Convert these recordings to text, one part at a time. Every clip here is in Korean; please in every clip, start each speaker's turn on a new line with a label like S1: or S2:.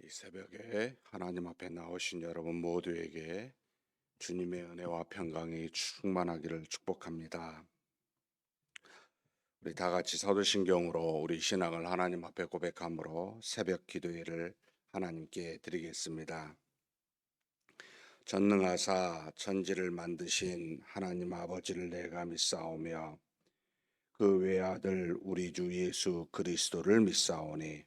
S1: 이 새벽에 하나님 앞에 나오신 여러분 모두에게 주님의 은혜와 평강이 충만하기를 축복합니다. 우리 다 같이 사도신경으로 우리 신앙을 하나님 앞에 고백함으로 새벽 기도회를 하나님께 드리겠습니다. 전능하사 천지를 만드신 하나님 아버지를 내가 믿사오며 그 외아들 우리 주 예수 그리스도를 믿사오니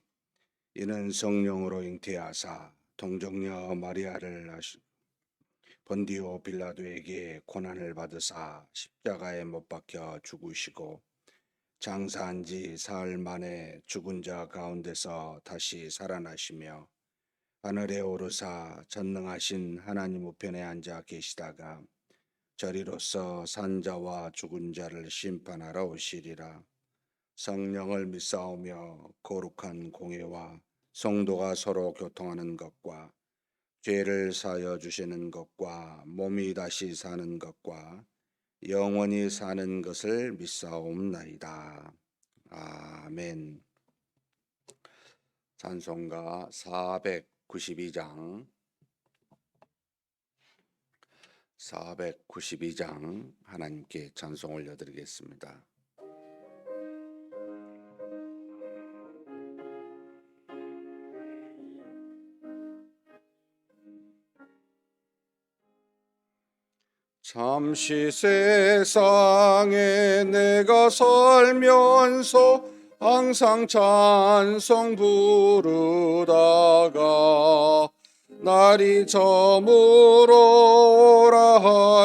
S1: 이는 성령으로 잉태하사 동정녀 마리아를 본디오 빌라도에게 고난을 받으사 십자가에 못 박혀 죽으시고 장사한 지 사흘 만에 죽은 자 가운데서 다시 살아나시며 하늘에 오르사 전능하신 하나님 우편에 앉아 계시다가 저리로서 산자와 죽은 자를 심판하러 오시리라. 성령을 믿사오며 거룩한 공회와 성도가 서로 교통하는 것과 죄를 사하여 주시는 것과 몸이 다시 사는 것과 영원히 사는 것을 믿사옵나이다. 아멘. 찬송가 492장 하나님께 찬송 올려드리겠습니다. 잠시 세상에 내가 살면서 항상 찬송 부르다가 날이 저물어라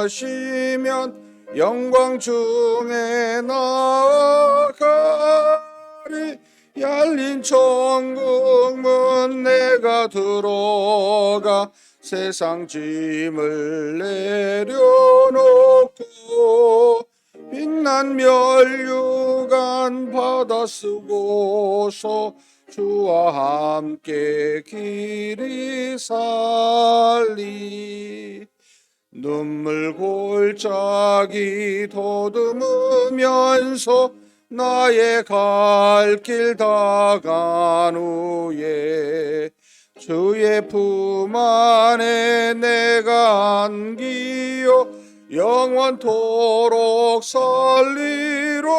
S1: 하시면 영광 중에 나아가리. 열린 천국문 내가 들어가 세상 짐을 내려놓고 빛난 면류관 받아 쓰고서 주와 함께 길이 살리. 눈물 골짜기 더듬으면서 나의 갈 길 다 간 후에 주의 품 안에 내가 안기어 영원토록 살리로다.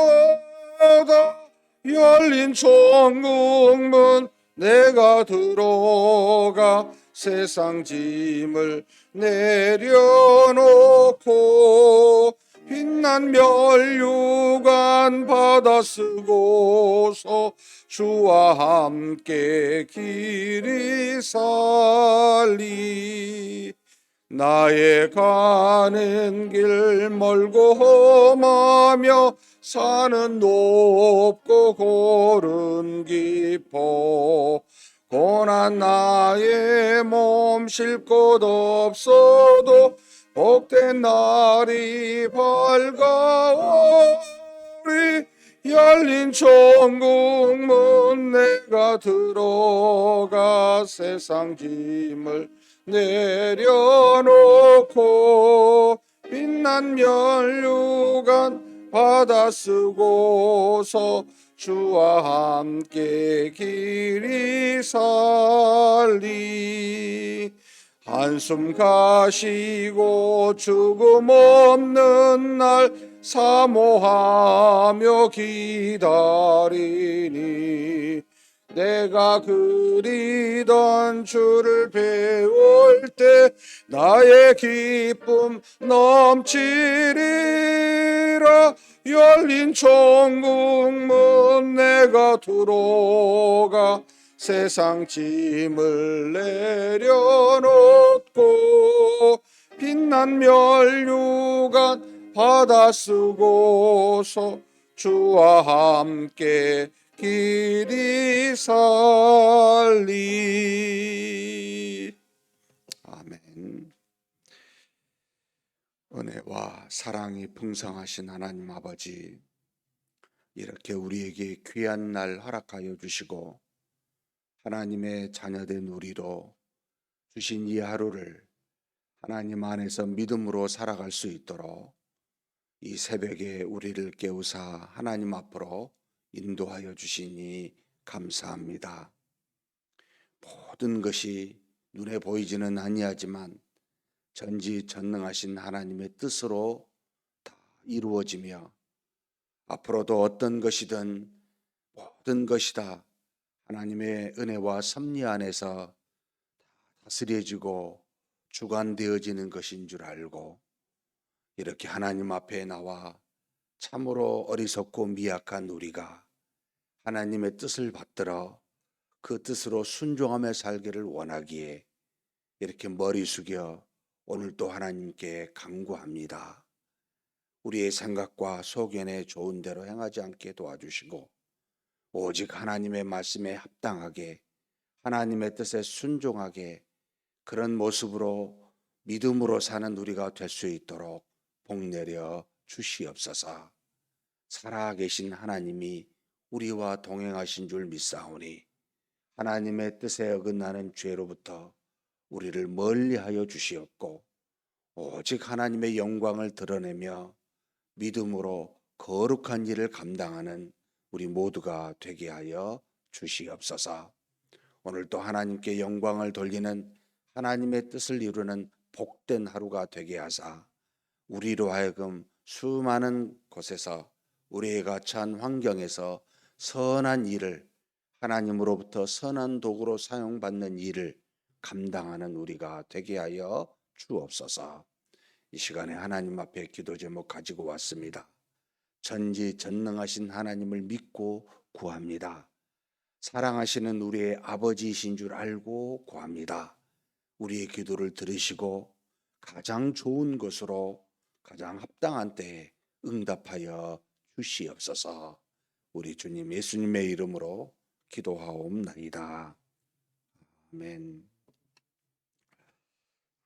S1: 열린 천국문 내가 들어가 세상 짐을 내려놓고 빛난 면류관 받아 쓰고서 주와 함께 길이 살리. 나의 가는 길 멀고 험하며 산은 높고 골은 깊어 고난 나의 몸 쉴 곳 없어도 복된 날이 밝아오리. 열린 천국문 내가 들어가 세상 짐을 내려놓고 빛난 면류관 받아 쓰고서 주와 함께 길이 살리. 한숨 가시고 죽음 없는 날 사모하며 기다리니 내가 그리던 주를 배울 때 나의 기쁨 넘치리라. 열린 천국문 내가 들어가 세상 짐을 내려놓고 빛난 면류관 받아 쓰고서 주와 함께 길이 살리. 아멘. 은혜와 사랑이 풍성하신 하나님 아버지, 이렇게 우리에게 귀한 날 허락하여 주시고 하나님의 자녀된 우리로 주신 이 하루를 하나님 안에서 믿음으로 살아갈 수 있도록 이 새벽에 우리를 깨우사 하나님 앞으로 인도하여 주시니 감사합니다. 모든 것이 눈에 보이지는 아니하지만 전지전능하신 하나님의 뜻으로 다 이루어지며 앞으로도 어떤 것이든 모든 것이 다 하나님의 은혜와 섭리 안에서 다스려지고 주관되어지는 것인 줄 알고 이렇게 하나님 앞에 나와 참으로 어리석고 미약한 우리가 하나님의 뜻을 받들어 그 뜻으로 순종하며 살기를 원하기에 이렇게 머리 숙여 오늘도 하나님께 간구합니다. 우리의 생각과 소견에 좋은 대로 행하지 않게 도와주시고 오직 하나님의 말씀에 합당하게 하나님의 뜻에 순종하게 그런 모습으로 믿음으로 사는 우리가 될 수 있도록 복내려 주시옵소서. 살아계신 하나님이 우리와 동행하신 줄 믿사오니 하나님의 뜻에 어긋나는 죄로부터 우리를 멀리하여 주시옵고 오직 하나님의 영광을 드러내며 믿음으로 거룩한 일을 감당하는 우리 모두가 되게 하여 주시옵소서. 오늘도 하나님께 영광을 돌리는 하나님의 뜻을 이루는 복된 하루가 되게 하사 우리로 하여금 수많은 곳에서 우리가 처한 환경에서 선한 일을 하나님으로부터 선한 도구로 사용받는 일을 감당하는 우리가 되게 하여 주옵소서. 이 시간에 하나님 앞에 기도 제목 가지고 왔습니다. 전지전능하신 하나님을 믿고 구합니다. 사랑하시는 우리의 아버지이신 줄 알고 구합니다. 우리의 기도를 들으시고 가장 좋은 것으로 가장 합당한 때에 응답하여 주시옵소서. 우리 주님 예수님의 이름으로 기도하옵나이다. 아멘.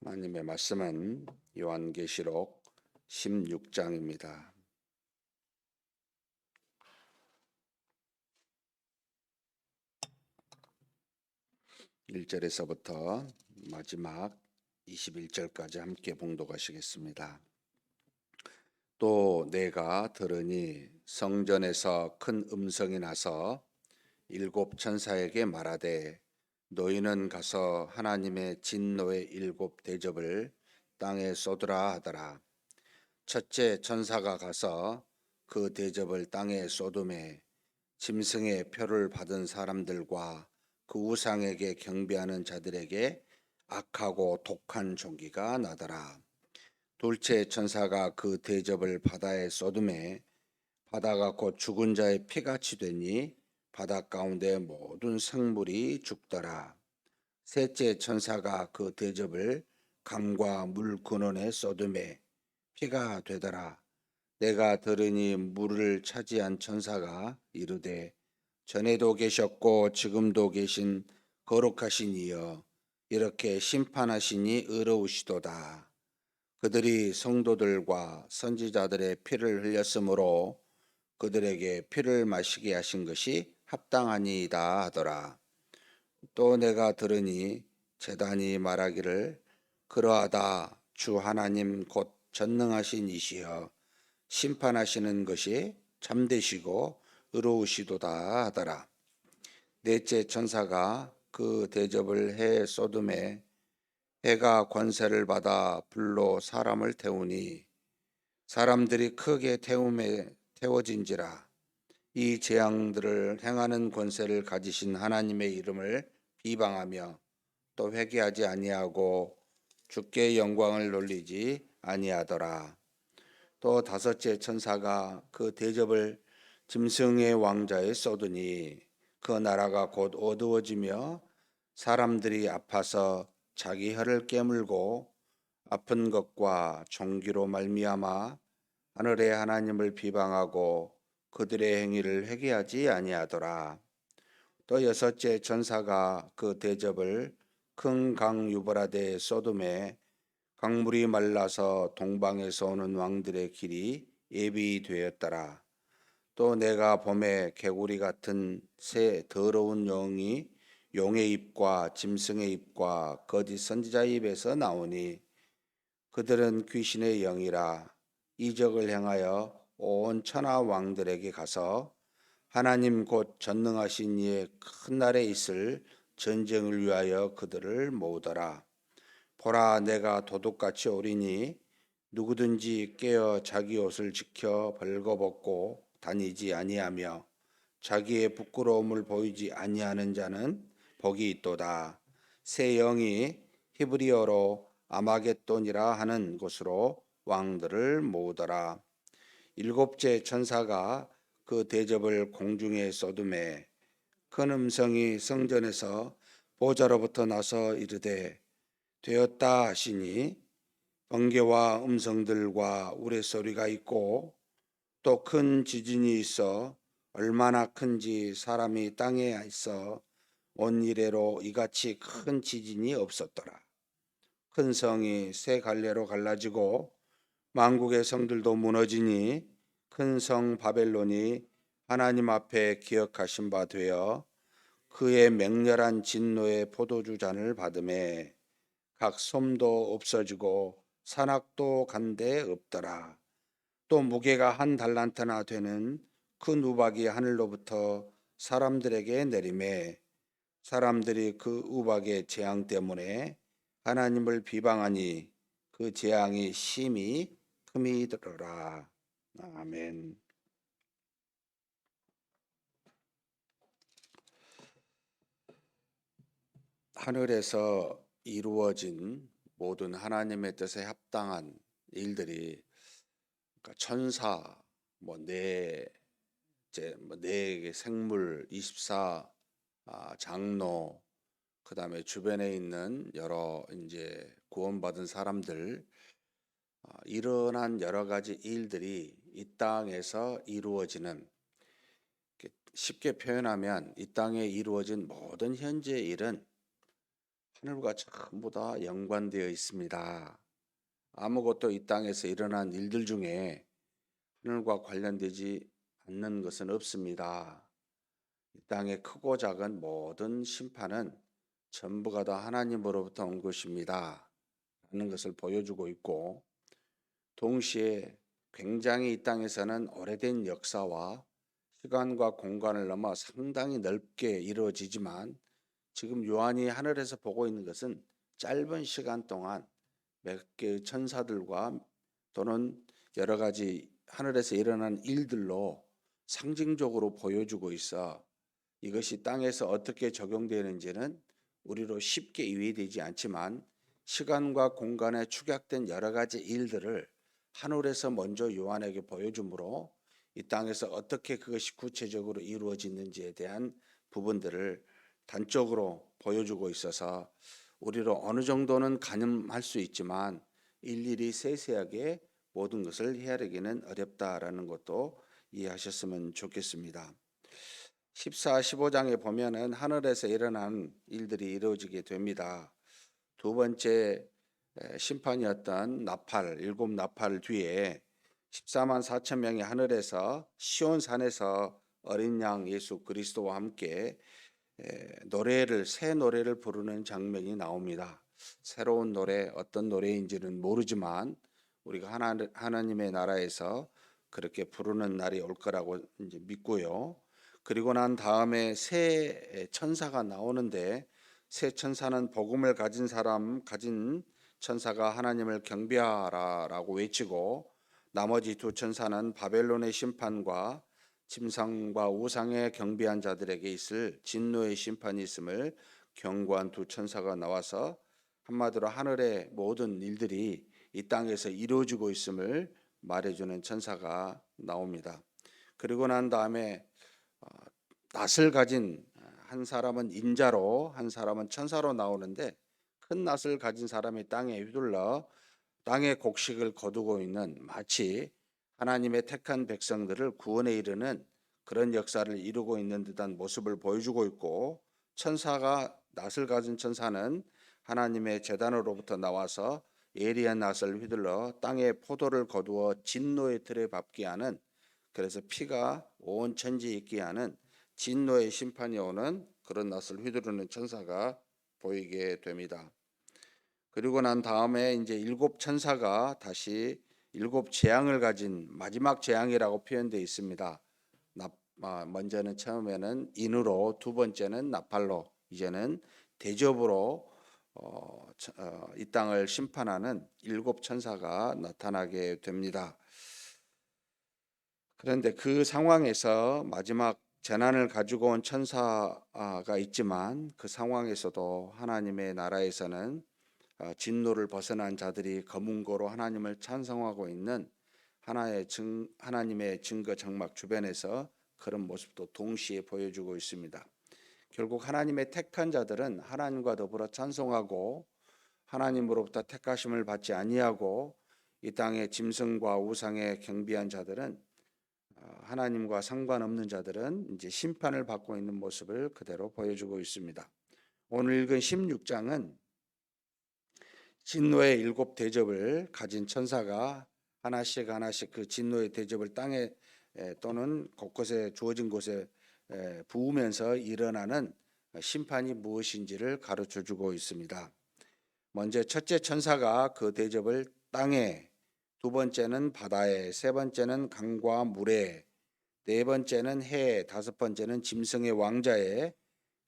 S1: 하나님의 말씀은 요한계시록 16장입니다. 1절에서부터 마지막 21절까지 함께 봉독하시겠습니다. 또 내가 들으니 성전에서 큰 음성이 나서 일곱 천사에게 말하되 너희는 가서 하나님의 진노의 일곱 대접을 땅에 쏟으라 하더라. 첫째 천사가 가서 그 대접을 땅에 쏟음에 짐승의 표를 받은 사람들과 그 우상에게 경배하는 자들에게 악하고 독한 종기가 나더라. 둘째 천사가 그 대접을 바다에 쏟음에 바다가 곧 죽은 자의 피같이 되니 바다 가운데 모든 생물이 죽더라. 셋째 천사가 그 대접을 강과 물 근원에 쏟음에 피가 되더라. 내가 들으니 물을 차지한 천사가 이르되 전에도 계셨고 지금도 계신 거룩하신 이여 이렇게 심판하시니 의로우시도다. 그들이 성도들과 선지자들의 피를 흘렸으므로 그들에게 피를 마시게 하신 것이 합당하니이다 하더라. 또 내가 들으니 제단이 말하기를 그러하다 주 하나님 곧 전능하신 이시여 심판하시는 것이 참되시고 의로우시도다 하더라. 넷째 천사가 그 대접을 해 쏟음에 해가 권세를 받아 불로 사람을 태우니 사람들이 크게 태워진지라. 이 재앙들을 행하는 권세를 가지신 하나님의 이름을 비방하며 또 회개하지 아니하고 주께 영광을 돌리지 아니하더라. 또 다섯째 천사가 그 대접을 짐승의 왕자에 쏟으니 그 나라가 곧 어두워지며 사람들이 아파서 자기 혀를 깨물고 아픈 것과 종기로 말미암아 하늘의 하나님을 비방하고 그들의 행위를 회개하지 아니하더라. 또 여섯째 천사가 그 대접을 큰 강 유브라데 쏟음에 강물이 말라서 동방에서 오는 왕들의 길이 예비되었더라. 또 내가 봄에 개구리 같은 새 더러운 영이 용의 입과 짐승의 입과 거짓 선지자의 입에서 나오니 그들은 귀신의 영이라 이적을 행하여 온 천하 왕들에게 가서 하나님 곧 전능하신 이의 큰 날에 있을 전쟁을 위하여 그들을 모으더라. 보라, 내가 도둑같이 오리니 누구든지 깨어 자기 옷을 지켜 벌거벗고 다니지 아니하며 자기의 부끄러움을 보이지 아니하는 자는 복이 있도다. 새 영이 히브리어로 아마겟돈이라 하는 곳으로 왕들을 모으더라. 일곱째 천사가 그 대접을 공중에 쏟음에 큰 음성이 성전에서 보좌로부터 나서 이르되 되었다 하시니 번개와 음성들과 우레소리가 있고 또 큰 지진이 있어 얼마나 큰지 사람이 땅에 있어 온 이래로 이같이 큰 지진이 없었더라. 큰 성이 세 갈래로 갈라지고 만국의 성들도 무너지니 큰 성 바벨론이 하나님 앞에 기억하신 바 되어 그의 맹렬한 진노의 포도주 잔을 받음에 각 솜도 없어지고 산악도 간데 없더라. 또 무게가 한 달란트나 되는 그 누박이 하늘로부터 사람들에게 내림에 사람들이 그 우박의 재앙 때문에 하나님을 비방하니 그 재앙이 심히 크미더라. 아멘. 하늘에서 이루어진 모든 하나님의 뜻에 합당한 일들이, 그러니까 천사, 네 생물 24 장로, 그다음에 주변에 있는 여러 이제 구원받은 사람들, 일어난 여러 가지 일들이 이 땅에서 이루어지는, 쉽게 표현하면 이 땅에 이루어진 모든 현재 일은 하늘과 전부 다 연관되어 있습니다. 아무것도 이 땅에서 일어난 일들 중에 하늘과 관련되지 않는 것은 없습니다. 이 땅의 크고 작은 모든 심판은 전부가 다 하나님으로부터 온 것입니다. 라는 것을 보여주고 있고, 동시에 굉장히 이 땅에서는 오래된 역사와 시간과 공간을 넘어 상당히 넓게 이루어지지만, 지금 요한이 하늘에서 보고 있는 것은 짧은 시간 동안 몇 개의 천사들과 또는 여러 가지 하늘에서 일어난 일들로 상징적으로 보여주고 있어 이것이 땅에서 어떻게 적용되는지는 우리로 쉽게 이해되지 않지만, 시간과 공간에 축약된 여러 가지 일들을 하늘에서 먼저 요한에게 보여주므로 이 땅에서 어떻게 그것이 구체적으로 이루어지는지에 대한 부분들을 단적으로 보여주고 있어서 우리로 어느 정도는 가늠할 수 있지만 일일이 세세하게 모든 것을 헤아리기는 어렵다라는 것도 이해하셨으면 좋겠습니다. 14, 15장에 보면은 하늘에서 일어난 일들이 이루어지게 됩니다. 두 번째 심판이었던 나팔, 일곱 나팔 뒤에 14만 4천 명이 하늘에서 시온산에서 어린 양 예수 그리스도와 함께 새 노래를 부르는 장면이 나옵니다. 새로운 노래, 어떤 노래인지는 모르지만 우리가 하나님의 나라에서 그렇게 부르는 날이 올 거라고 이제 믿고요. 그리고 난 다음에 새 천사가 나오는데, 새 천사는 복음을 가진 천사가 하나님을 경배하라라고 외치고, 나머지 두 천사는 바벨론의 심판과 짐승과 우상에 경배한 자들에게 있을 진노의 심판이 있음을 경고한 두 천사가 나와서 한마디로 하늘의 모든 일들이 이 땅에서 이루어지고 있음을 말해주는 천사가 나옵니다. 그리고 난 다음에 낫을 가진 한 사람은 인자로, 한 사람은 천사로 나오는데, 큰 낫을 가진 사람이 땅에 휘둘러 땅의 곡식을 거두고 있는, 마치 하나님의 택한 백성들을 구원에 이르는 그런 역사를 이루고 있는 듯한 모습을 보여주고 있고, 낫을 가진 천사는 하나님의 제단으로부터 나와서 예리한 낫을 휘둘러 땅의 포도를 거두어 진노의 틀에 밟게 하는, 그래서 피가 온 천지에 있게 하는 진노의 심판이 오는 그런 낫을 휘두르는 천사가 보이게 됩니다. 그리고 난 다음에 이제 일곱 천사가 다시 일곱 재앙을 가진 마지막 재앙이라고 표현되어 있습니다. 먼저는 처음에는 인으로, 두 번째는 나팔로, 이제는 대접으로 이 땅을 심판하는 일곱 천사가 나타나게 됩니다. 그런데 그 상황에서 마지막 재난을 가지고 온 천사가 있지만 그 상황에서도 하나님의 나라에서는 진노를 벗어난 자들이 검은고로 하나님을 찬송하고 있는 하나님의 증거 장막 주변에서 그런 모습도 동시에 보여주고 있습니다. 결국 하나님의 택한 자들은 하나님과 더불어 찬송하고 하나님으로부터 택하심을 받지 아니하고 이 땅의 짐승과 우상에 경배한 자들은 하나님과 상관없는 자들은 이제 심판을 받고 있는 모습을 그대로 보여주고 있습니다. 오늘 읽은 16장은 진노의 일곱 대접을 가진 천사가 하나씩 하나씩 그 진노의 대접을 땅에 또는 곳곳에 주어진 곳에 부으면서 일어나는 심판이 무엇인지를 가르쳐 주고 있습니다. 먼저 첫째 천사가 그 대접을 땅에, 두 번째는 바다에, 세 번째는 강과 물에, 네 번째는 해에, 다섯 번째는 짐승의 왕자에,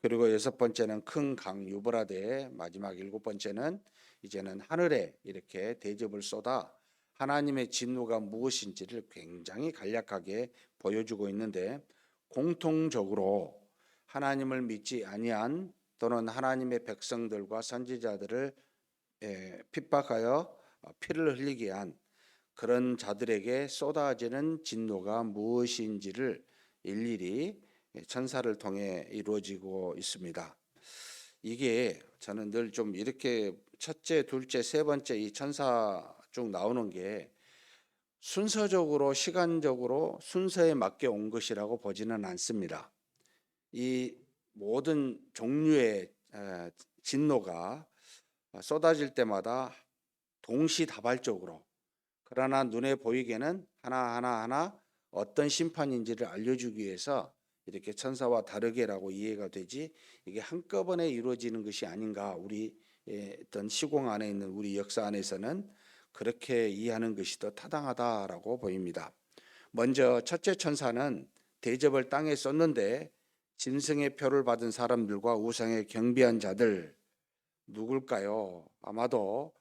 S1: 그리고 여섯 번째는 큰 강 유브라데에, 마지막 일곱 번째는 이제는 하늘에 이렇게 대접을 쏟아 하나님의 진노가 무엇인지를 굉장히 간략하게 보여주고 있는데, 공통적으로 하나님을 믿지 아니한 또는 하나님의 백성들과 선지자들을 핍박하여 피를 흘리게 한 그런 자들에게 쏟아지는 진노가 무엇인지를 일일이 천사를 통해 이루어지고 있습니다. 이게 저는 늘 좀 이렇게 첫째, 둘째, 세 번째 이 천사 쭉 나오는 게 순서적으로 시간적으로 순서에 맞게 온 것이라고 보지는 않습니다. 이 모든 종류의 진노가 쏟아질 때마다 동시다발적으로, 그러나 눈에 보이게는 하나하나 어떤 심판인지를 알려주기 위해서 이렇게 천사와 다르게라고 이해가 되지, 이게 한꺼번에 이루어지는 것이 아닌가. 우리 어떤 시공 안에 있는 우리 역사 안에서는 그렇게 이해하는 것이 더 타당하다라고 보입니다. 먼저 첫째 천사는 대접을 땅에 쏟는데 짐승의 표를 받은 사람들과 우상에 경배한 자들, 누굴까요? 아마도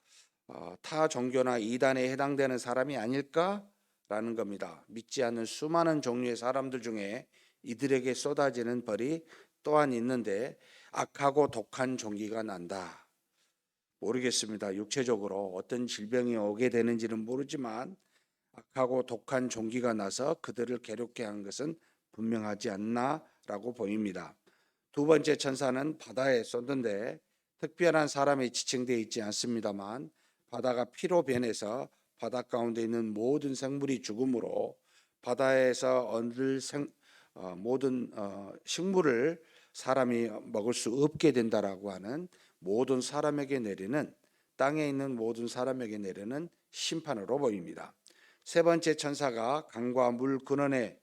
S1: 타 종교나 이단에 해당되는 사람이 아닐까라는 겁니다. 믿지 않는 수많은 종류의 사람들 중에 이들에게 쏟아지는 벌이 또한 있는데, 악하고 독한 종기가 난다. 모르겠습니다. 육체적으로 어떤 질병이 오게 되는지는 모르지만 악하고 독한 종기가 나서 그들을 괴롭게 한 것은 분명하지 않나라고 보입니다. 두 번째 천사는 바다에 쏟는데 특별한 사람이 지칭되어 있지 않습니다만, 바다가 피로 변해서 바다 가운데 있는 모든 생물이 죽음으로 바다에서 얻을 모든 식물을 사람이 먹을 수 없게 된다라고 하는 모든 사람에게 내리는, 땅에 있는 모든 사람에게 내리는 심판으로 보입니다. 세 번째 천사가 강과 물 근원에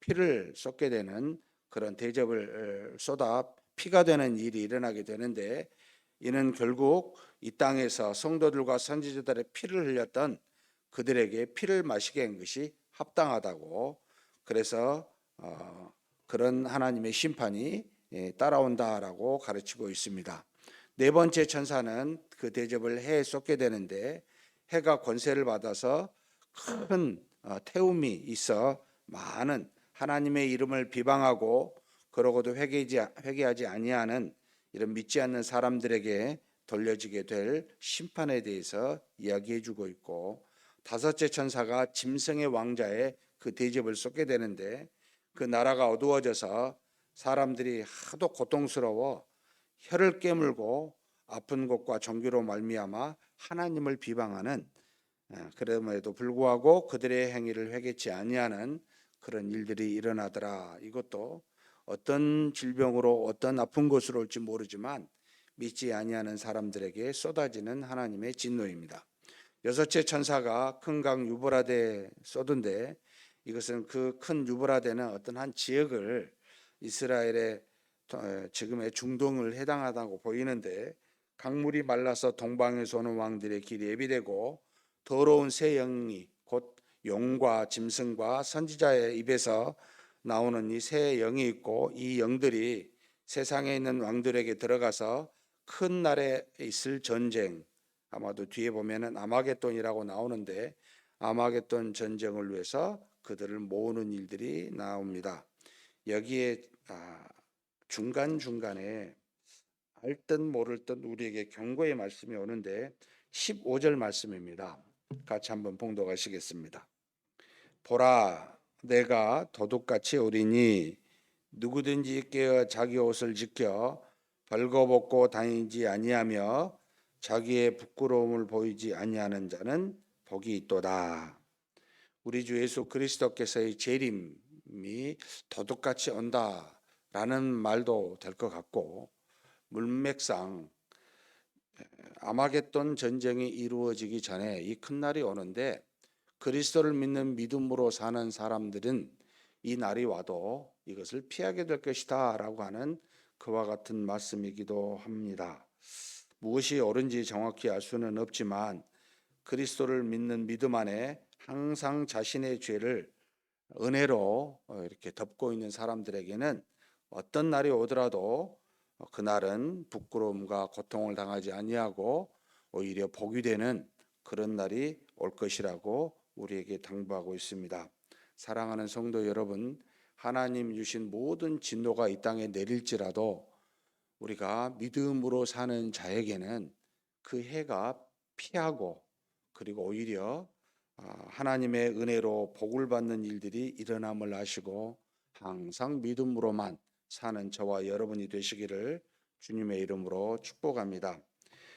S1: 피를 쏟게 되는 그런 대접을 쏟아 피가 되는 일이 일어나게 되는데, 이는 결국 이 땅에서 성도들과 선지자들의 피를 흘렸던 그들에게 피를 마시게 한 것이 합당하다고, 그래서 그런 하나님의 심판이 따라온다라고 가르치고 있습니다. 네 번째 천사는 그 대접을 해에 쏟게 되는데, 해가 권세를 받아서 큰 태움이 있어 많은 하나님의 이름을 비방하고 그러고도 회개하지 아니하는 이런 믿지 않는 사람들에게 돌려지게 될 심판에 대해서 이야기해 주고 있고, 다섯째 천사가 짐승의 왕자에 그 대접을 쏟게 되는데, 그 나라가 어두워져서 사람들이 하도 고통스러워 혀를 깨물고 아픈 것과 종기로 말미암아 하나님을 비방하는, 그럼에도 불구하고 그들의 행위를 회개치 아니하는 그런 일들이 일어나더라. 이것도 어떤 질병으로 어떤 아픈 것으로 올지 모르지만 믿지 아니하는 사람들에게 쏟아지는 하나님의 진노입니다. 여섯째 천사가 큰 강 유브라데에 쏟은데, 이것은 그 큰 유브라데는 어떤 한 지역을 이스라엘의 지금의 중동을 해당하다고 보이는데, 강물이 말라서 동방에서 오는 왕들의 길이 예비되고 더러운 새 영이 곧 용과 짐승과 선지자의 입에서 나오는 이 새 영이 있고, 이 영들이 세상에 있는 왕들에게 들어가서 큰 날에 있을 전쟁, 아마도 뒤에 보면은 아마겟돈이라고 나오는데 아마겟돈 전쟁을 위해서 그들을 모으는 일들이 나옵니다. 여기에 중간중간에 알듯 모를 듯 우리에게 경고의 말씀이 오는데 15절 말씀입니다. 같이 한번 봉독하시겠습니다. 보라, 내가 도둑같이 오리니 누구든지 깨어 자기 옷을 지켜 벌거벗고 다니지 아니하며 자기의 부끄러움을 보이지 아니하는 자는 복이 있도다. 우리 주 예수 그리스도께서의 재림이 도둑같이 온다라는 말도 될 것 같고, 문맥상 아마겟돈 전쟁이 이루어지기 전에 이 큰 날이 오는데 그리스도를 믿는 믿음으로 사는 사람들은 이 날이 와도 이것을 피하게 될 것이다 라고 하는 그와 같은 말씀이기도 합니다. 무엇이 옳은지 정확히 알 수는 없지만 그리스도를 믿는 믿음 안에 항상 자신의 죄를 은혜로 이렇게 덮고 있는 사람들에게는 어떤 날이 오더라도 그날은 부끄러움과 고통을 당하지 아니하고 오히려 복이 되는 그런 날이 올 것이라고 우리에게 당부하고 있습니다. 사랑하는 성도 여러분, 하나님 주신 모든 진노가 이 땅에 내릴지라도 우리가 믿음으로 사는 자에게는 그 해가 피하고 그리고 오히려 하나님의 은혜로 복을 받는 일들이 일어남을 아시고 항상 믿음으로만 사는 저와 여러분이 되시기를 주님의 이름으로 축복합니다.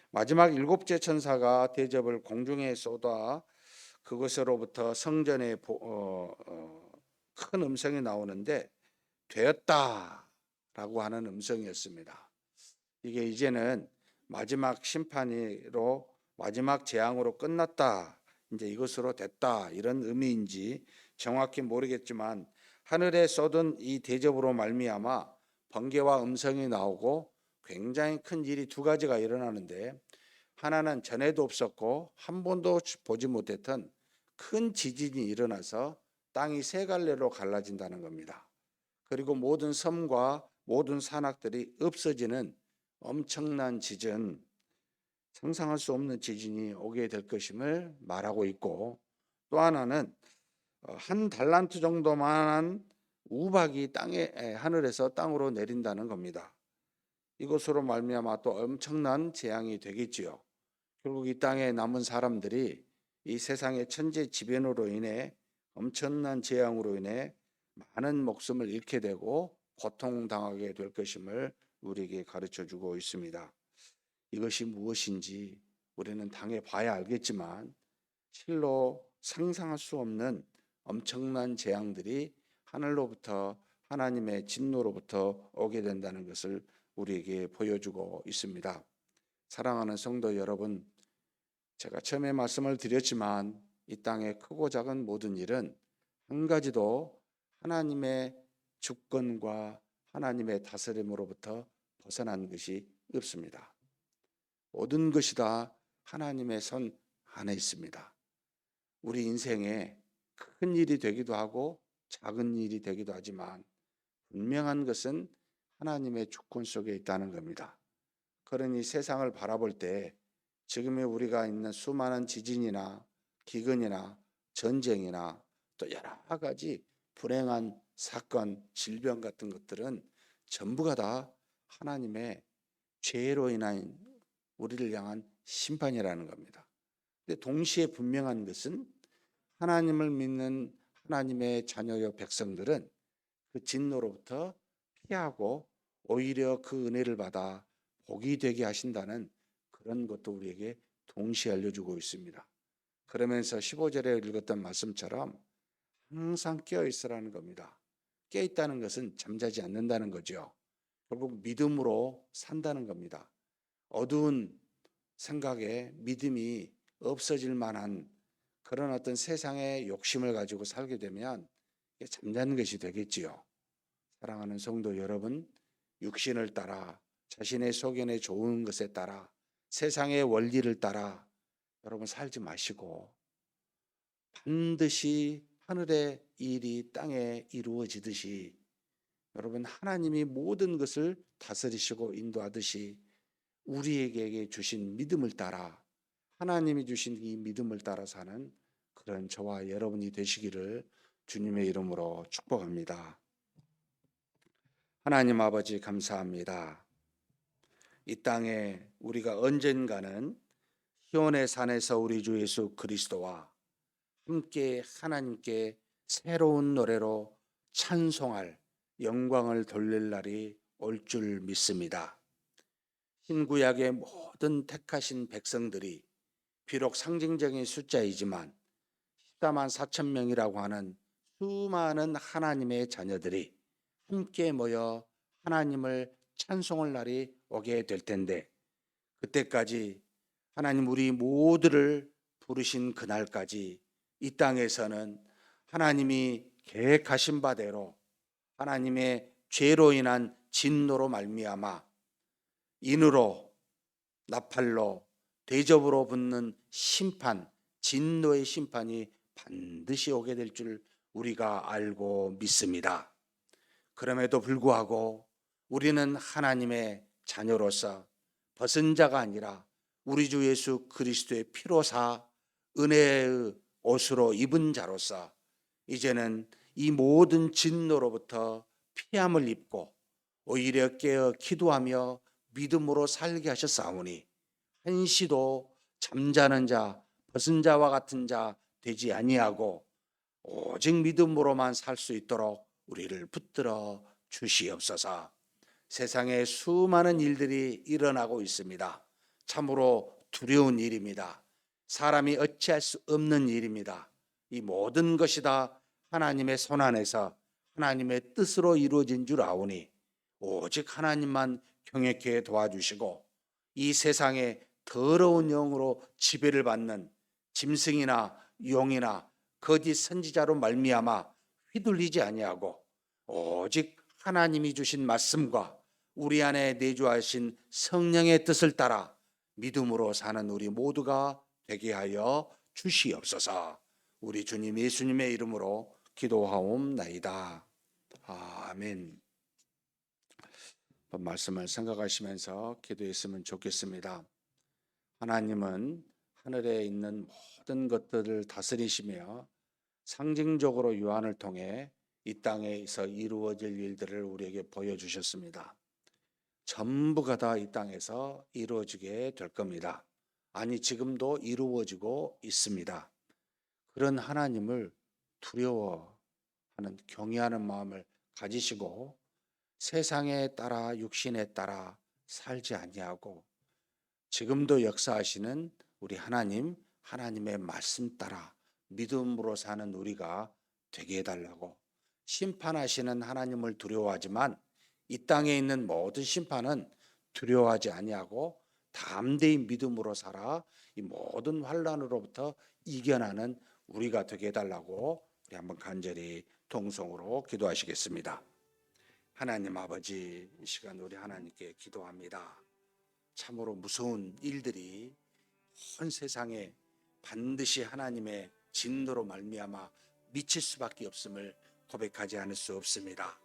S1: 마지막 일곱째 천사가 대접을 공중에 쏟아 그것으로부터 성전에 큰 음성이 나오는데 되었다라고 하는 음성이었습니다. 이게 이제는 마지막 심판으로 마지막 재앙으로 끝났다. 이제 이것으로 됐다. 이런 의미인지 정확히 모르겠지만 하늘에 쏟은 이 대접으로 말미암아 번개와 음성이 나오고 굉장히 큰 일이 두 가지가 일어나는데 하나는 전에도 없었고 한 번도 보지 못했던 큰 지진이 일어나서 땅이 세 갈래로 갈라진다는 겁니다. 그리고 모든 섬과 모든 산악들이 없어지는 엄청난 지진, 상상할 수 없는 지진이 오게 될 것임을 말하고 있고, 또 하나는 한 달란트 정도만한 우박이 하늘에서 땅으로 내린다는 겁니다. 이것으로 말미암아 또 엄청난 재앙이 되겠지요. 결국 이 땅에 남은 사람들이 이 세상의 천재지변으로 인해 엄청난 재앙으로 인해 많은 목숨을 잃게 되고 고통당하게 될 것임을 우리에게 가르쳐 주고 있습니다. 이것이 무엇인지 우리는 당해 봐야 알겠지만 실로 상상할 수 없는 엄청난 재앙들이 하늘로부터 하나님의 진노로부터 오게 된다는 것을 우리에게 보여주고 있습니다. 사랑하는 성도 여러분, 제가 처음에 말씀을 드렸지만 이 땅의 크고 작은 모든 일은 한 가지도 하나님의 주권과 하나님의 다스림으로부터 벗어난 것이 없습니다. 모든 것이 다 하나님의 손 안에 있습니다. 우리 인생에 큰 일이 되기도 하고 작은 일이 되기도 하지만 분명한 것은 하나님의 주권 속에 있다는 겁니다. 그러니 세상을 바라볼 때 지금의 우리가 있는 수많은 지진이나 기근이나 전쟁이나 또 여러 가지 불행한 사건, 질병 같은 것들은 전부가 다 하나님의 죄로 인한 우리를 향한 심판이라는 겁니다. 근데 동시에 분명한 것은 하나님을 믿는 하나님의 자녀여 백성들은 그 진노로부터 피하고 오히려 그 은혜를 받아 복이 되게 하신다는 그런 것도 우리에게 동시에 알려주고 있습니다. 그러면서 15절에 읽었던 말씀처럼 항상 깨어 있으라는 겁니다. 깨어 있다는 것은 잠자지 않는다는 거죠. 결국 믿음으로 산다는 겁니다. 어두운 생각에 믿음이 없어질 만한 그런 어떤 세상의 욕심을 가지고 살게 되면 잠자는 것이 되겠지요. 사랑하는 성도 여러분, 육신을 따라 자신의 소견에 좋은 것에 따라 세상의 원리를 따라 여러분 살지 마시고 반드시 하늘의 일이 땅에 이루어지듯이 여러분, 하나님이 모든 것을 다스리시고 인도하듯이 우리에게 주신 믿음을 따라, 하나님이 주신 이 믿음을 따라 사는 그런 저와 여러분이 되시기를 주님의 이름으로 축복합니다. 하나님 아버지, 감사합니다. 이 땅에 우리가 언젠가는 시온의 산에서 우리 주 예수 그리스도와 함께 하나님께 새로운 노래로 찬송할 영광을 돌릴 날이 올 줄 믿습니다. 신구약의 모든 택하신 백성들이 비록 상징적인 숫자이지만 14만 4천 명이라고 하는 수많은 하나님의 자녀들이 함께 모여 하나님을 찬송할 날이 오게 될 텐데, 그때까지 하나님 우리 모두를 부르신 그날까지 이 땅에서는 하나님이 계획하신 바대로 하나님의 죄로 인한 진노로 말미암아 인으로, 나팔로, 대접으로 붙는 심판, 진노의 심판이 반드시 오게 될 줄 우리가 알고 믿습니다. 그럼에도 불구하고 우리는 하나님의 자녀로서 벗은 자가 아니라 우리 주 예수 그리스도의 피로 사 은혜의 옷으로 입은 자로서 이제는 이 모든 진노로부터 피함을 입고 오히려 깨어 기도하며 믿음으로 살게 하셨사오니 한시도 잠자는 자, 벗은 자와 같은 자 되지 아니하고 오직 믿음으로만 살 수 있도록 우리를 붙들어 주시옵소서. 세상에 수많은 일들이 일어나고 있습니다. 참으로 두려운 일입니다. 사람이 어찌할 수 없는 일입니다. 이 모든 것이 다 하나님의 손 안에서 하나님의 뜻으로 이루어진 줄 아오니 오직 하나님만 경외케 도와주시고 이 세상에 더러운 영으로 지배를 받는 짐승이나 용이나 거짓 선지자로 말미암아 휘둘리지 아니하고 오직 하나님이 주신 말씀과 우리 안에 내주하신 성령의 뜻을 따라 믿음으로 사는 우리 모두가 되게 하여 주시옵소서. 우리 주님 예수님의 이름으로 기도하옵나이다. 아멘. 말씀을 생각하시면서 기도했으면 좋겠습니다. 하나님은 하늘에 있는 모든 것들을 다스리시며 상징적으로 요한을 통해 이 땅에서 이루어질 일들을 우리에게 보여주셨습니다. 전부가 다 이 땅에서 이루어지게 될 겁니다. 아니, 지금도 이루어지고 있습니다. 그런 하나님을 두려워하는, 경외하는 마음을 가지시고 세상에 따라 육신에 따라 살지 아니하고 지금도 역사하시는 우리 하나님, 하나님의 말씀 따라 믿음으로 사는 우리가 되게 해달라고, 심판하시는 하나님을 두려워하지만 이 땅에 있는 모든 심판은 두려워하지 아니하고 담대히 믿음으로 살아 이 모든 환난으로부터 이겨나는 우리가 되게 해달라고 우리 한번 간절히 통성으로 기도하시겠습니다. 하나님 아버지, 이 시간 우리 하나님께 기도합니다. 참으로 무서운 일들이 온 세상에 반드시 하나님의 진노로 말미암아 미칠 수밖에 없음을 고백하지 않을 수 없습니다.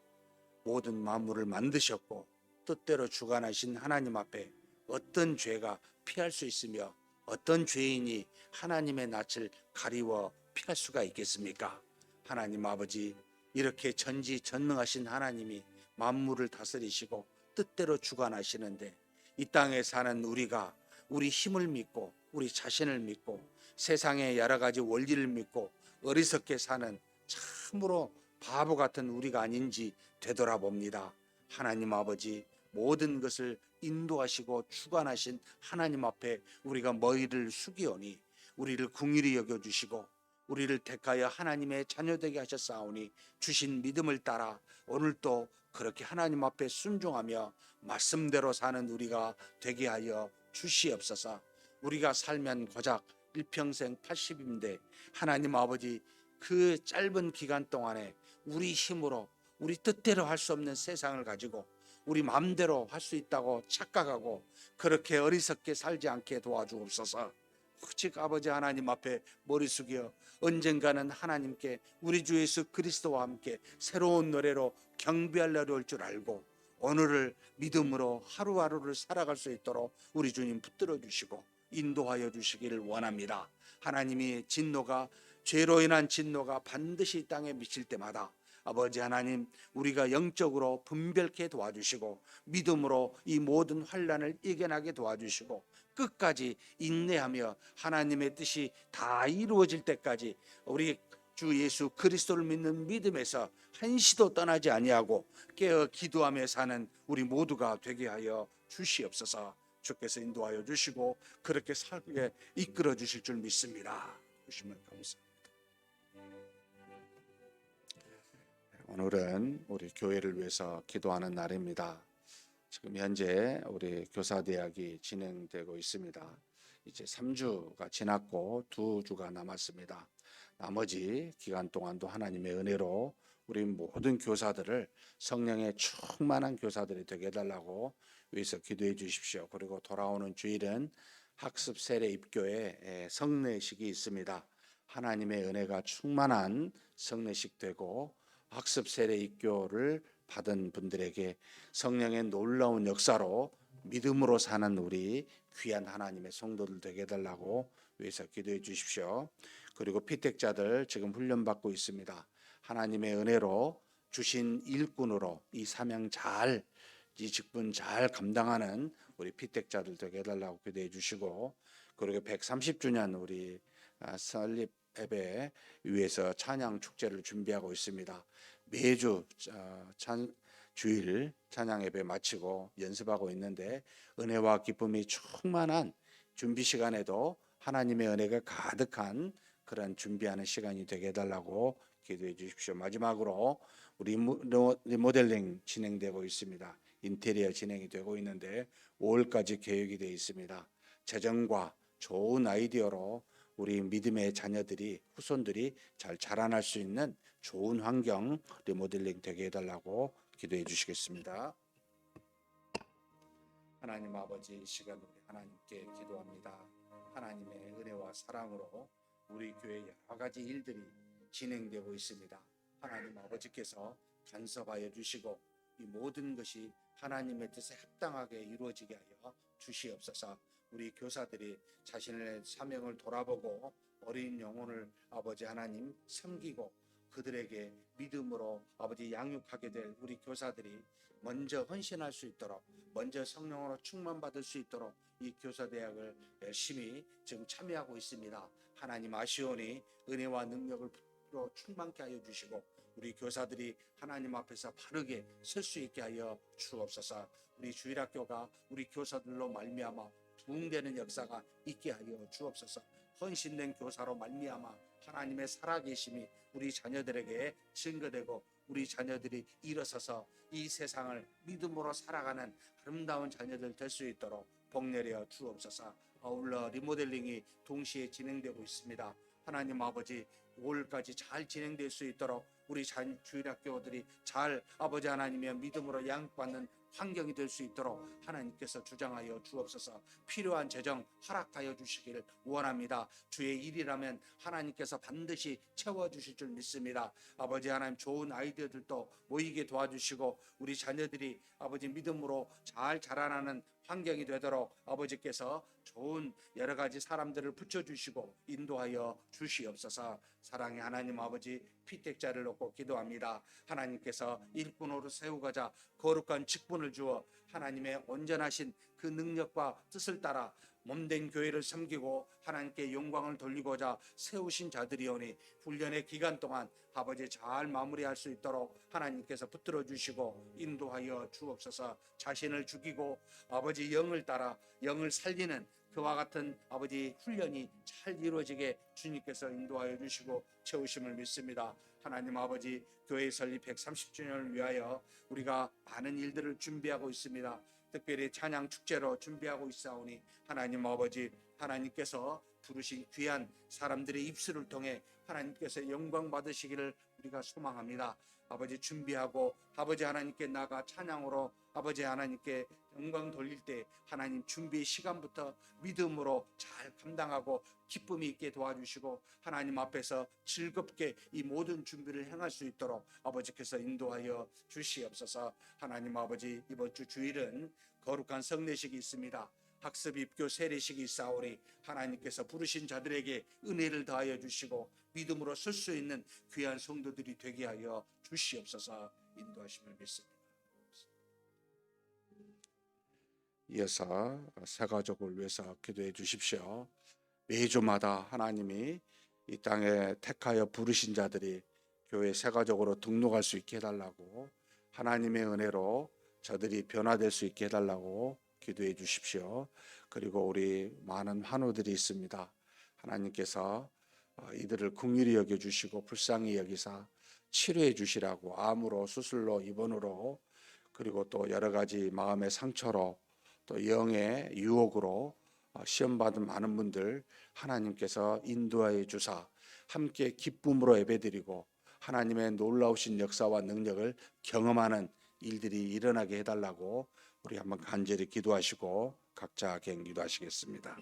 S1: 모든 만물을 만드셨고 뜻대로 주관하신 하나님 앞에 어떤 죄가 피할 수 있으며 어떤 죄인이 하나님의 낯을 가리워 피할 수가 있겠습니까? 하나님 아버지, 이렇게 전지전능하신 하나님이 만물을 다스리시고 뜻대로 주관하시는데 이 땅에 사는 우리가 우리 힘을 믿고 우리 자신을 믿고 세상의 여러 가지 원리를 믿고 어리석게 사는 참으로 바보 같은 우리가 아닌지 되돌아봅니다. 하나님 아버지, 모든 것을 인도하시고 주관하신 하나님 앞에 우리가 머리를 숙이오니 우리를 긍휼히 여겨주시고 우리를 택하여 하나님의 자녀되게 하셨사오니 주신 믿음을 따라 오늘도 그렇게 하나님 앞에 순종하며 말씀대로 사는 우리가 되게 하여 주시옵소서. 우리가 살면 고작 일평생 80인데 하나님 아버지, 그 짧은 기간 동안에 우리 힘으로 우리 뜻대로 할 수 없는 세상을 가지고 우리 마음대로 할 수 있다고 착각하고 그렇게 어리석게 살지 않게 도와주옵소서.
S2: 오직 아버지 하나님 앞에 머리 숙여 언젠가는 하나님께 우리 주 예수 그리스도와 함께 새로운 노래로 경배할 날이 올 줄 알고 오늘을 믿음으로 하루하루를 살아갈 수 있도록 우리 주님 붙들어 주시고 인도하여 주시기를 원합니다. 하나님이 진노가 죄로 인한 진노가 반드시 이 땅에 미칠 때마다 아버지 하나님 우리가 영적으로 분별케 도와주시고 믿음으로 이 모든 환난을 이겨나게 도와주시고 끝까지 인내하며 하나님의 뜻이 다 이루어질 때까지 우리 주 예수 그리스도를 믿는 믿음에서 한시도 떠나지 아니하고 깨어 기도하며 사는 우리 모두가 되게 하여 주시옵소서. 주께서 인도하여 주시고 그렇게 살게 이끌어 주실 줄 믿습니다. 주심을 감사합니다.
S1: 오늘은 우리 교회를 위해서 기도하는 날입니다. 지금 현재 우리 교사대학이 진행되고 있습니다. 이제 3주가 지났고 2주가 남았습니다. 나머지 기간 동안도 하나님의 은혜로 우리 모든 교사들을 성령의 충만한 교사들이 되게 해달라고 위해서 기도해 주십시오. 그리고 돌아오는 주일은 학습 세례 입교의 성례식이 있습니다. 하나님의 은혜가 충만한 성례식 되고 학습 세례 입교를 받은 분들에게 성령의 놀라운 역사로 믿음으로 사는 우리 귀한 하나님의 성도들 되게 해달라고 위해서 기도해 주십시오. 그리고 피택자들 지금 훈련받고 있습니다. 하나님의 은혜로 주신 일꾼으로 이 사명 잘, 이 직분 잘 감당하는 우리 피택자들 되게 해달라고 기도해 주시고, 그리고 130주년 우리 설립 예배 위해서 찬양 축제를 준비하고 있습니다. 매주 주일 찬양 예배 마치고 연습하고 있는데 은혜와 기쁨이 충만한 준비 시간에도 하나님의 은혜가 가득한 그런 준비하는 시간이 되게 해달라고 기도해 주십시오. 마지막으로 우리 리모델링 진행되고 있습니다. 인테리어 진행이 되고 있는데 5월까지 계획이 되어 있습니다. 재정과 좋은 아이디어로 우리 믿음의 자녀들이 후손들이 잘 자라날 수 있는 좋은 환경 리모델링 되게 해달라고 기도해 주시겠습니다. 하나님 아버지, 이 시간 우리 하나님께 기도합니다. 하나님의 은혜와 사랑으로 우리 교회 여러 가지 일들이 진행되고 있습니다. 하나님 아버지께서 간섭하여 주시고 이 모든 것이 하나님의 뜻에 합당하게 이루어지게 하여 주시옵소서. 우리 교사들이 자신의 사명을 돌아보고 어린 영혼을 아버지 하나님 섬기고 그들에게 믿음으로 아버지 양육하게 될 우리 교사들이 먼저 헌신할 수 있도록, 먼저 성령으로 충만받을 수 있도록 이 교사대학을 열심히 지금 참여하고 있습니다. 하나님 아시오니 은혜와 능력을 충만케 하여 주시고 우리 교사들이 하나님 앞에서 바르게 설 수 있게 하여 주옵소서. 우리 주일학교가 우리 교사들로 말미암아 부흥되는 역사가 있게 하여 주옵소서. 헌신된 교사로 말미암아 하나님의 살아계심이 우리 자녀들에게 증거되고 우리 자녀들이 일어서서 이 세상을 믿음으로 살아가는 아름다운 자녀들 될 수 있도록 복내려 주옵소서. 아울러 리모델링이 동시에 진행되고 있습니다. 하나님 아버지 5월까지 잘 진행될 수 있도록 우리 주일학교들이 잘 아버지 하나님의 믿음으로 양육받는 환경이 될 수 있도록 하나님께서 주장하여 주옵소서. 필요한 재정 허락하여 주시기를 원합니다. 주의 일이라면 하나님께서 반드시 채워주실 줄 믿습니다. 아버지 하나님 좋은 아이디어들도 모이게 도와주시고 우리 자녀들이 아버지 믿음으로 잘 자라나는 환경이 되도록 아버지께서 좋은 여러 가지 사람들을 붙여주시고 인도하여 주시옵소서. 사랑의 하나님 아버지, 피택자를 놓고 기도합니다. 하나님께서 일꾼으로 세우고자 거룩한 직분을 주어 하나님의 온전하신 그 능력과 뜻을 따라 몸된 교회를 섬기고 하나님께 영광을 돌리고자 세우신 자들이오니 훈련의 기간 동안 아버지 잘 마무리할 수 있도록 하나님께서 붙들어 주시고 인도하여 주옵소서. 자신을 죽이고 아버지 영을 따라 영을 살리는 그와 같은 아버지 훈련이 잘 이루어지게 주님께서 인도하여 주시고 채우심을 믿습니다. 하나님 아버지, 교회 설립 130주년을 위하여 우리가 많은 일들을 준비하고 있습니다. 특별히 찬양 축제로 준비하고 있사오니 하나님 아버지, 하나님께서 부르신 귀한 사람들의 입술을 통해 하나님께서 영광 받으시기를
S2: 우리가 소망합니다. 아버지 준비하고 아버지 하나님께 나가 찬양으로 아버지 하나님께 영광 돌릴 때 하나님 준비 시간부터 믿음으로 잘 감당하고 기쁨이 있게 도와주시고 하나님 앞에서 즐겁게 이 모든 준비를 행할 수 있도록 아버지께서 인도하여 주시옵소서. 하나님 아버지, 이번 주 주일은 거룩한 성례식이 있습니다. 학습 입교 세례식이 있사오니 하나님께서 부르신 자들에게 은혜를 더하여 주시고 믿음으로 설 수 있는 귀한 성도들이 되게 하여 주시옵소서. 인도하심을 믿습니다.
S1: 이어서 새 가족을 위해서 기도해 주십시오. 매주마다 하나님이 이 땅에 택하여 부르신 자들이 교회 새 가족으로 등록할 수 있게 해달라고, 하나님의 은혜로 저들이 변화될 수 있게 해달라고 기도해 주십시오. 그리고 우리 많은 환우들이 있습니다. 하나님께서 이들을 긍휼히 여겨주시고 불쌍히 여기사 치료해 주시라고, 암으로, 수술로, 입원으로, 그리고 또 여러 가지 마음의 상처로, 또 영의 유혹으로 시험받은 많은 분들 하나님께서 인도하여 주사 함께 기쁨으로 예배드리고 하나님의 놀라우신 역사와 능력을 경험하는 일들이 일어나게 해달라고 우리 한번 간절히 기도하시고 각자 개인 기도하시겠습니다.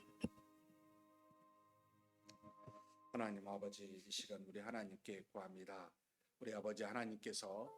S1: 하나님 아버지, 이 시간 우리 하나님께 구합니다. 우리 아버지 하나님께서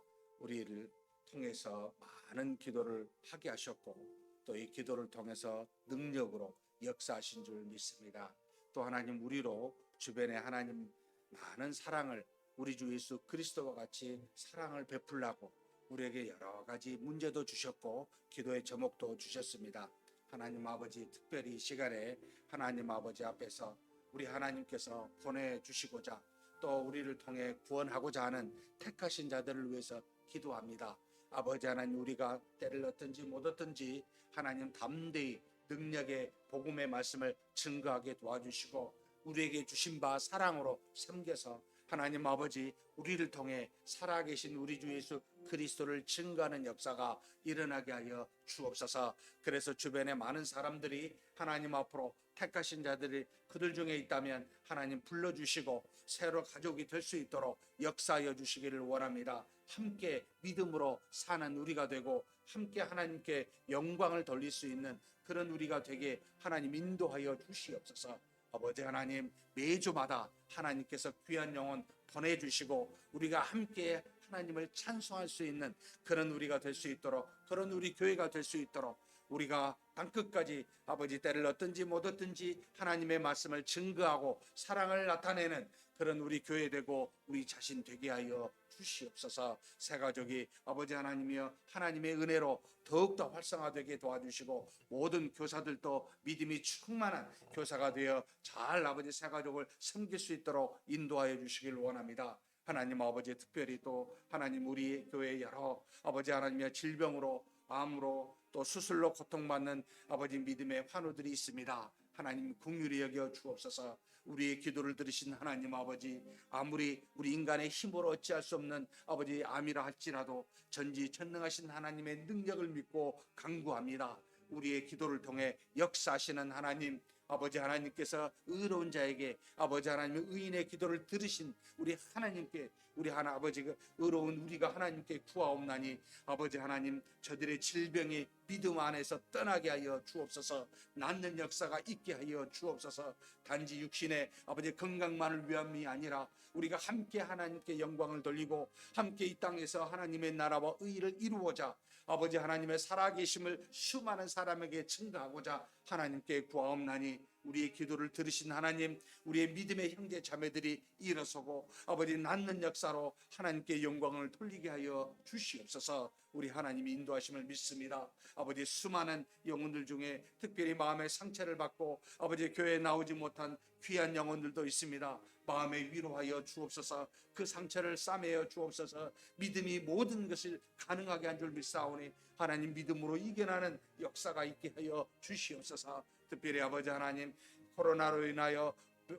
S1: 우리를 통해서 많은 기도를 하게 하셨고 또 이 기도를 통해서 능력으로 역사하신 줄 믿습니다. 또 하나님, 우리로 주변에 하나님 많은 사랑을, 우리 주 예수 그리스도와 같이 사랑을 베풀라고 우리에게 여러 가지 문제도 주셨고 기도의 제목도 주셨습니다. 하나님 아버지, 특별히 이 시간에 하나님 아버지 앞에서 우리 하나님께서 보내주시고자 또 우리를 통해 구원하고자 하는 택하신 자들을 위해서 기도합니다. 아버지 하나님, 우리가 때를 얻든지 못 얻든지 하나님 담대히 능력의 복음의 말씀을 증거하게 도와주시고 우리에게 주신 바 사랑으로 섬겨서 하나님 아버지, 우리를 통해 살아계신 우리 주 예수 그리스도를 증거하는 역사가 일어나게 하여 주옵소서. 그래서 주변에 많은 사람들이 하나님 앞으로 택하신 자들이 그들 중에 있다면 하나님 불러주시고 새로 가족이 될 수 있도록 역사하여 주시기를 원합니다. 함께 믿음으로 사는 우리가 되고 함께 하나님께 영광을 돌릴 수 있는 그런 우리가 되게 하나님 인도하여 주시옵소서. 아버지 하나님, 매주마다 하나님께서 귀한 영혼 보내주시고 우리가 함께 하나님을 찬송할 수 있는 그런 우리가 될 수 있도록, 그런 우리 교회가 될 수 있도록 우리가 땅끝까지 아버지 때를 얻든지 못 얻든지 하나님의 말씀을 증거하고 사랑을 나타내는 그런 우리 교회 되고 우리 자신 되게 하여 주시옵소서. 새 가족이 아버지 하나님이여 하나님의 은혜로 더욱더 활성화되게 도와주시고 모든 교사들도 믿음이 충만한 교사가 되어 잘 아버지 새 가족을 섬길 수 있도록 인도하여 주시길 원합니다. 하나님 아버지, 특별히 또 하나님 우리 교회 여러 아버지 하나님의 질병으로, 암으로, 또 수술로 고통받는 아버지 믿음의 환우들이 있습니다. 하나님 긍휼히 여겨 주옵소서. 우리의 기도를 들으신 하나님 아버지, 아무리 우리 인간의 힘으로 어찌할 수 없는 아버지 암이라 할지라도 전지전능하신 하나님의 능력을 믿고 간구합니다. 우리의 기도를 통해 역사하시는 하나님, 아버지 하나님께서 의로운 자에게 아버지 하나님의 의인의 기도를 들으신 우리 하나님께, 우리 하나 아버지가 의로운 우리가 하나님께 구하옵나니 아버지 하나님, 저들의 질병이 믿음 안에서 떠나게 하여 주옵소서. 낫는 역사가 있게 하여 주옵소서. 단지 육신의 아버지 건강만을 위함이 아니라 우리가 함께 하나님께 영광을 돌리고 함께 이 땅에서 하나님의 나라와 의를 이루고자 아버지 하나님의 살아계심을 수많은 사람에게 증거하고자 하나님께 구하옵나니 우리의 기도를 들으신 하나님, 우리의 믿음의 형제 자매들이 일어서고 아버지 낫는 역사로 하나님께 영광을 돌리게 하여 주시옵소서. 우리 하나님이 인도하심을 믿습니다. 아버지, 수많은 영혼들 중에 특별히 마음의 상처를 받고 아버지 교회에 나오지 못한 귀한 영혼들도 있습니다. 마음에 위로하여 주옵소서. 그 상처를 싸매어 주옵소서. 믿음이 모든 것을 가능하게 한 줄 믿사오니 하나님 믿음으로 이겨나는 역사가 있게 하여 주시옵소서. 특별히 아버지 하나님, 코로나로 인하여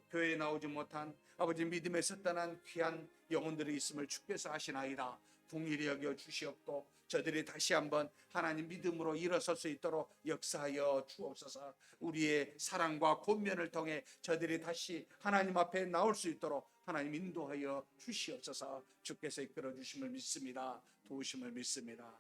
S1: 교회에 나오지 못한 아버지 믿음에서 떠난 귀한 영혼들이 있음을 주께서 아시나이다. 긍휼히 여겨 주시옵고 저들이 다시 한번 하나님 믿음으로 일어설 수 있도록 역사하여 주옵소서. 우리의 사랑과 권면을 통해 저들이 다시 하나님 앞에 나올 수 있도록
S2: 하나님 인도하여 주시옵소서. 주께서 이끌어 주심을 믿습니다. 도우심을 믿습니다.